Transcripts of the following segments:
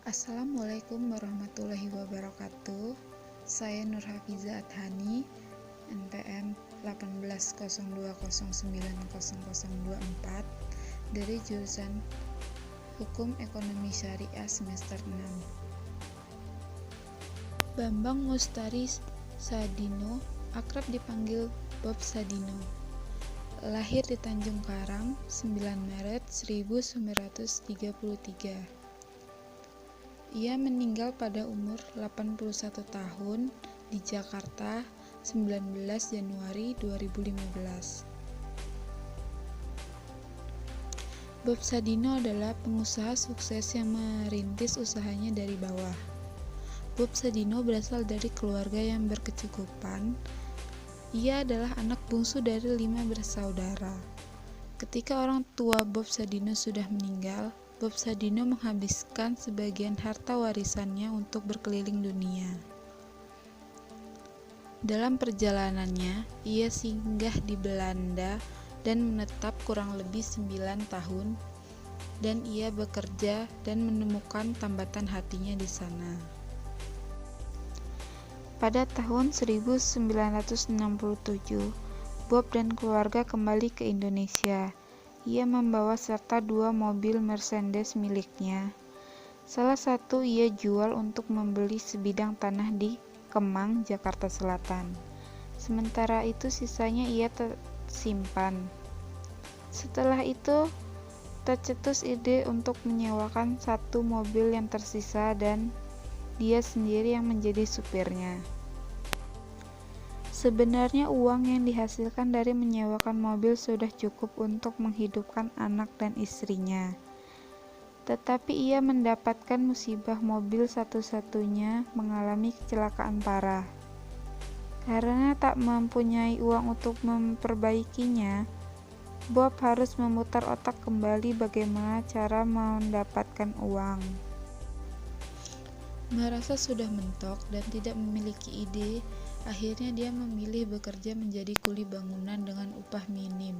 Assalamualaikum warahmatullahi wabarakatuh. Saya Nurhafizah Adhani, NPM 1802090024 dari jurusan Hukum Ekonomi Syariah semester 6. Bambang Mustari Sadino, akrab dipanggil Bob Sadino, lahir di Tanjung Karang 9 Maret 1933. Ia meninggal pada umur 81 tahun di Jakarta 19 Januari 2015. Bob Sadino adalah pengusaha sukses yang merintis usahanya dari bawah. Bob Sadino berasal dari keluarga yang berkecukupan. Ia adalah anak bungsu dari 5 bersaudara. Ketika orang tua Bob Sadino sudah meninggal, Bob Sadino menghabiskan sebagian harta warisannya untuk berkeliling dunia. Dalam perjalanannya, ia singgah di Belanda dan menetap kurang lebih 9 tahun, dan ia bekerja dan menemukan tambatan hatinya di sana. Pada tahun 1967, Bob dan keluarga kembali ke Indonesia. Ia membawa serta 2 mobil Mercedes miliknya. Salah satu ia jual untuk membeli sebidang tanah di Kemang, Jakarta Selatan. Sementara itu sisanya ia tersimpan. Setelah itu tercetus ide untuk menyewakan 1 mobil yang tersisa dan dia sendiri yang menjadi supirnya. Sebenarnya uang yang dihasilkan dari menyewakan mobil sudah cukup untuk menghidupkan anak dan istrinya. Tetapi ia mendapatkan musibah mobil satu-satunya mengalami kecelakaan parah. Karena tak mempunyai uang untuk memperbaikinya, Bob harus memutar otak kembali bagaimana cara mendapatkan uang. Merasa sudah mentok dan tidak memiliki ide, akhirnya dia memilih bekerja menjadi kuli bangunan dengan upah minim.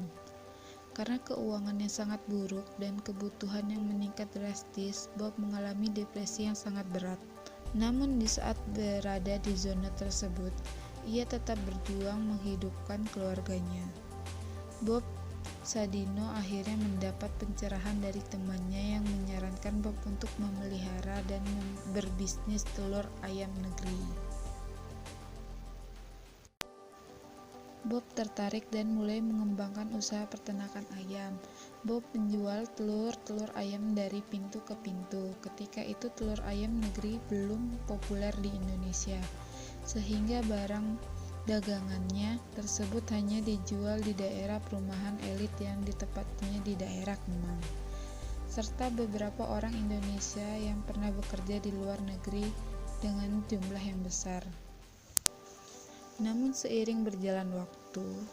Karena keuangan yang sangat buruk dan kebutuhan yang meningkat drastis, Bob mengalami depresi yang sangat berat. Namun di saat berada di zona tersebut, ia tetap berjuang menghidupkan keluarganya. Bob Sadino akhirnya mendapat pencerahan dari temannya yang menyarankan Bob untuk memelihara dan berbisnis telur ayam negeri. Bob tertarik dan mulai mengembangkan usaha peternakan ayam. Bob menjual telur ayam dari pintu ke pintu. Ketika itu telur ayam negeri belum populer di Indonesia, sehingga barang dagangannya tersebut hanya dijual di daerah perumahan elit yang ditempatnya di daerah Kemang, serta beberapa orang Indonesia yang pernah bekerja di luar negeri dengan jumlah yang besar. Namun seiring berjalan waktu,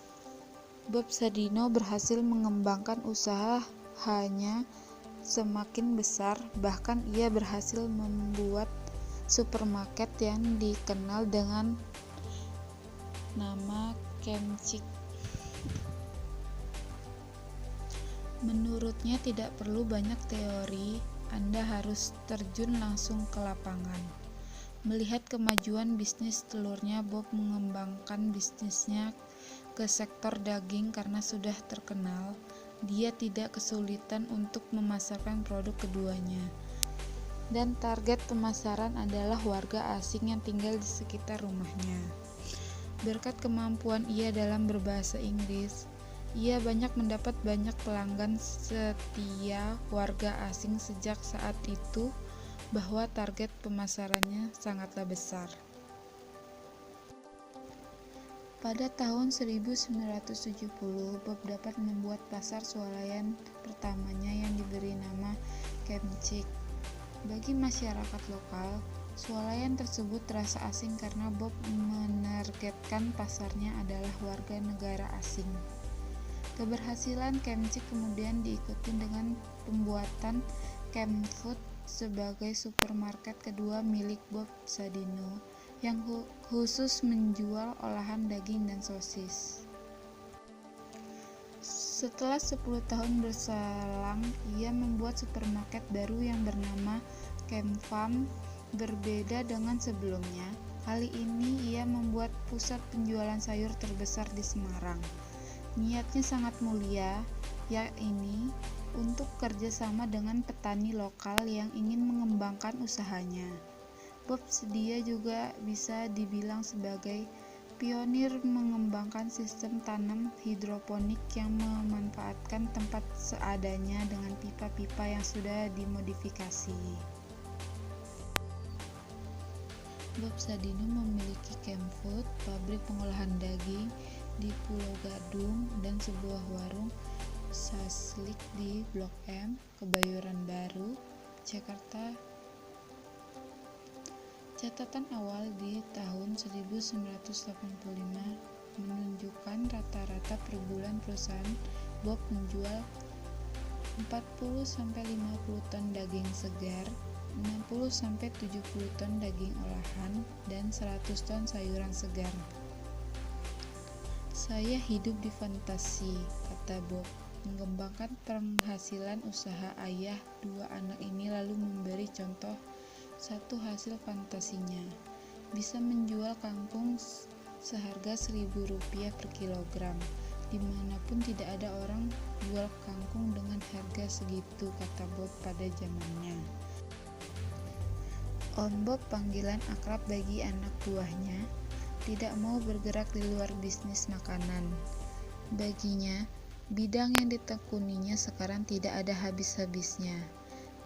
Bob Sadino berhasil mengembangkan usahanya semakin besar, bahkan ia berhasil membuat supermarket yang dikenal dengan nama Kemcik. Menurutnya tidak perlu banyak teori, Anda harus terjun langsung ke lapangan. Melihat kemajuan bisnis telurnya, Bob mengembangkan bisnisnya ke sektor daging karena sudah terkenal. Dia tidak kesulitan untuk memasarkan produk keduanya. Dan target pemasaran adalah warga asing yang tinggal di sekitar rumahnya. Berkat kemampuan ia dalam berbahasa Inggris, ia mendapat banyak pelanggan setia warga asing sejak saat itu, bahwa target pemasarannya sangatlah besar. Pada tahun 1970, Bob dapat membuat pasar swalayan pertamanya yang diberi nama Kemcik. Bagi masyarakat lokal, swalayan tersebut terasa asing karena Bob menargetkan pasarnya adalah warga negara asing. Keberhasilan Kemcik kemudian diikuti dengan pembuatan Kemfood sebagai supermarket kedua milik Bob Sadino yang khusus menjual olahan daging dan sosis. Setelah 10 tahun berselang, ia membuat supermarket baru yang bernama Kemfam berbeda dengan sebelumnya. Kali ini ia membuat pusat penjualan sayur terbesar di Semarang. Niatnya sangat mulia, yakni untuk kerjasama dengan petani lokal yang ingin mengembangkan usahanya. Bob Sedia juga bisa dibilang sebagai pionir mengembangkan sistem tanam hidroponik yang memanfaatkan tempat seadanya dengan pipa-pipa yang sudah dimodifikasi. Bob Sadino memiliki Kemfood, pabrik pengolahan daging di Pulau Gadung, dan sebuah warung saslik di Blok M, Kebayoran Baru, Jakarta. Catatan awal di tahun 1985 menunjukkan rata-rata per bulan perusahaan Bob menjual 40-50 ton daging segar, 60-70 ton daging olahan, dan 100 ton sayuran segar. Saya hidup di fantasi, kata Bob, mengembangkan penghasilan usaha ayah dua anak ini lalu memberi contoh satu hasil fantasinya, bisa menjual kangkung seharga Rp1.000 per kilogram. Dimanapun tidak ada orang jual kangkung dengan harga segitu, kata Bob pada zamannya. Om Bob, panggilan akrab bagi anak buahnya, tidak mau bergerak di luar bisnis makanan. Baginya, bidang yang ditekuninya sekarang tidak ada habis-habisnya.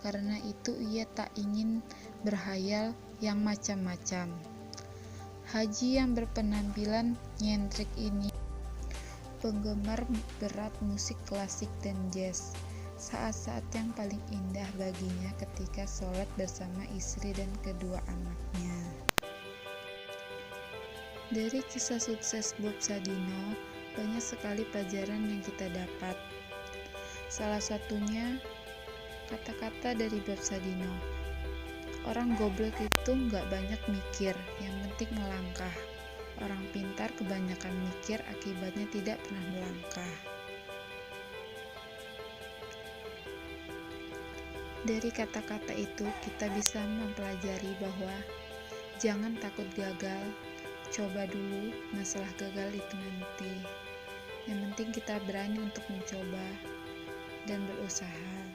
Karena itu ia tak ingin berhayal yang macam-macam. Haji yang berpenampilan nyentrik ini penggemar berat musik klasik dan jazz. Saat-saat yang paling indah baginya ketika sholat bersama istri dan kedua anaknya. Dari kisah sukses Bob Sadino, banyak sekali pelajaran yang kita dapat. Salah satunya kata-kata dari Bob Sadino, orang goblok itu nggak banyak mikir, yang penting melangkah. Orang pintar kebanyakan mikir, akibatnya tidak pernah melangkah. Dari kata-kata itu kita bisa mempelajari bahwa jangan takut gagal, coba dulu, masalah gagal itu nanti. Yang penting kita berani untuk mencoba dan berusaha.